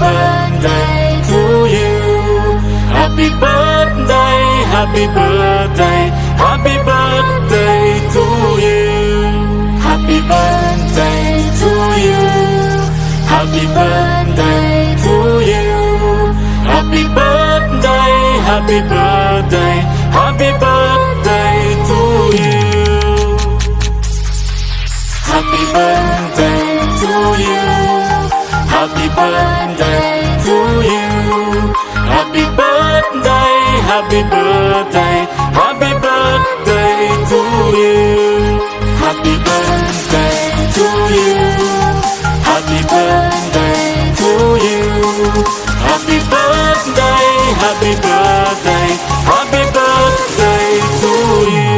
birthday to you. Happy birthday, happy birthday, happy birthday to you. Happy birthday to you. Happy birthday to you. Happy birthday, happy birthday, happy birthday to you. Happy birthday to you. Happy birthday to you. Happy birthday, happy birthday, happy birthday to you. Happy birthday to you. Happy birthday to you. Happy birthday, happy birthday, happy birthday to you.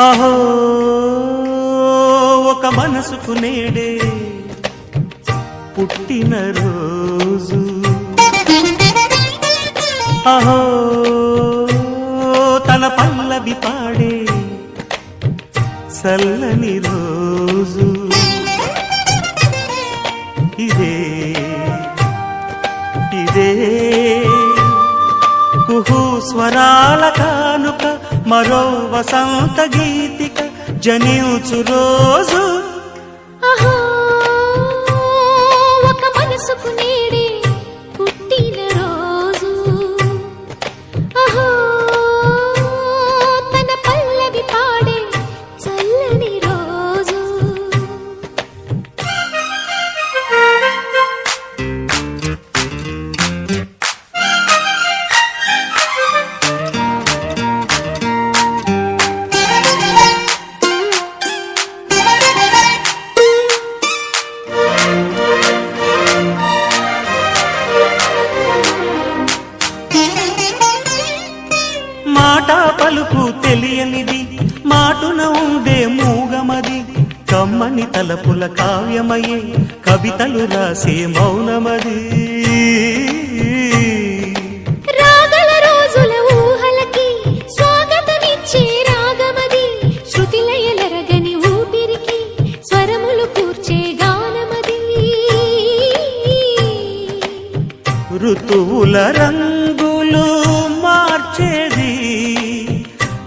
అహో ఒక మనసుకు నేడే పుట్టిన రోజు, అహో తన పల్లవి పాడే చల్లని రోజు, ఇదే ఇదే కుహు స్వరాల కానుక, మరో వసంత గీతిక జనించు రోజు. అహో ఒక మనసుకు నేడే పుట్టిన రోజు, అహో తన పల్లవి పాడే చల్లని రోజు. మాట పలుకు తెలియనిది, మాటున ఉండే మూగమది, కమ్మని తలపుల కావ్యమయే కవితలు రాసే మౌనమది. రాగల రోజుల ఊహలకి స్వాగతమిచ్చే రాగమది, శృతిలయలరగని ఊపిరికి స్వరములు కూర్చే గానమది. ఋతువుల రంగులు మార్చేది,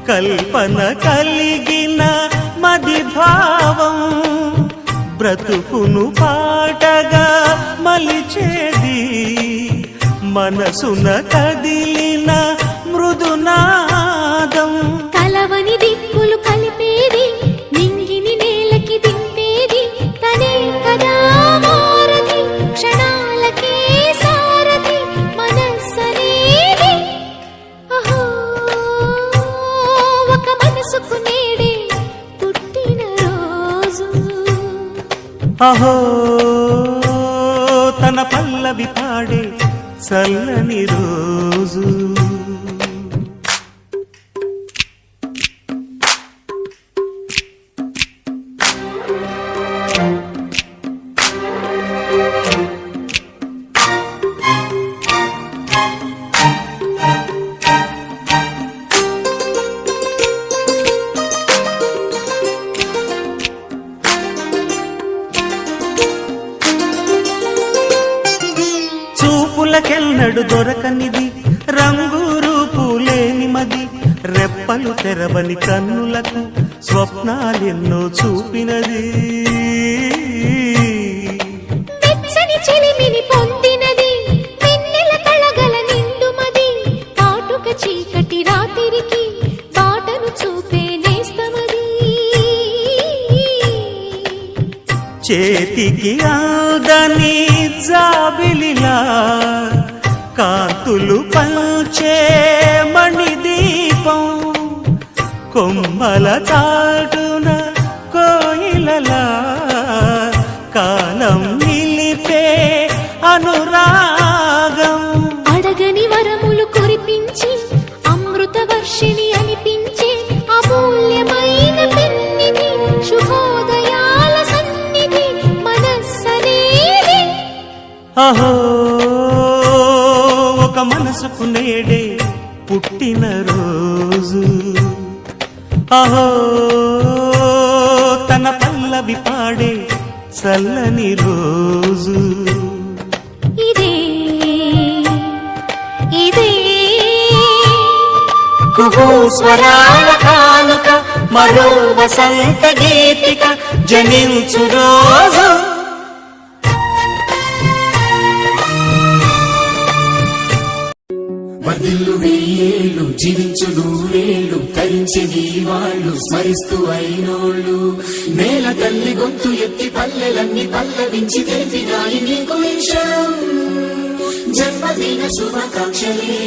కల్పన కలిగిన మది భావం, బ్రతుకును పాటగా మలిచేది, మనసున కదిలిన మృదునాదం. కలవని దిక్కులు కలిపేది, నింగిని నేలకి దింపేది, తనే కదా మారది, క్షణాలకే సారది మనస్సనేది. అహో ఒక మనసుకు నేడే పుట్టిన రోజు, అహో తన పల్లవి పాడే చల్లని రోజు. చూపులకెన్నడు దొరకనిది, రంగు రూపు లేని మది, రెప్పలు తెరవని కన్నులకు స్వప్నాలెన్నో చూపినది. వెచ్చని చిలిమిని పొందినది, వెన్నెల కళగల నిండుమది, కాటుక చీకటి రాత్రికి బాటను చూపే నేస్తమది. చేతికి అందని జాబిలిలా కాంతులు పంచే మణిదీపం, కొమ్మల చాటున కోయిలలా కాలం నిలిపే అనురాగం. అడగని వరములు కురిపించి అమృత వర్షిణి అనిపించే అమూల్యమైన పెన్నిధి శుభోదయాల సన్నిధి మనస్సనేది. అహో ఒక మనసుకు నేడే పుట్టిన రోజు, అహో తన పల్లవి పాడే చల్లని రోజు. ఇదే ఇదే కుహూ స్వరాల కానుక మరో వసంత గీతిక జనించు రోజు. వర్ధిల్లు వెయ్యేళ్ళు జీవించు నూరేళ్ళు తరించి నీ వాళ్ళు స్మరిస్తూ అయినోళ్ళు. నేల తల్లి గొంతు ఎత్తి పల్లెలన్నీ పల్లవించి తెలిపినాయి నీకు విషయం. జన్మదిన శుభాకాంక్షలే.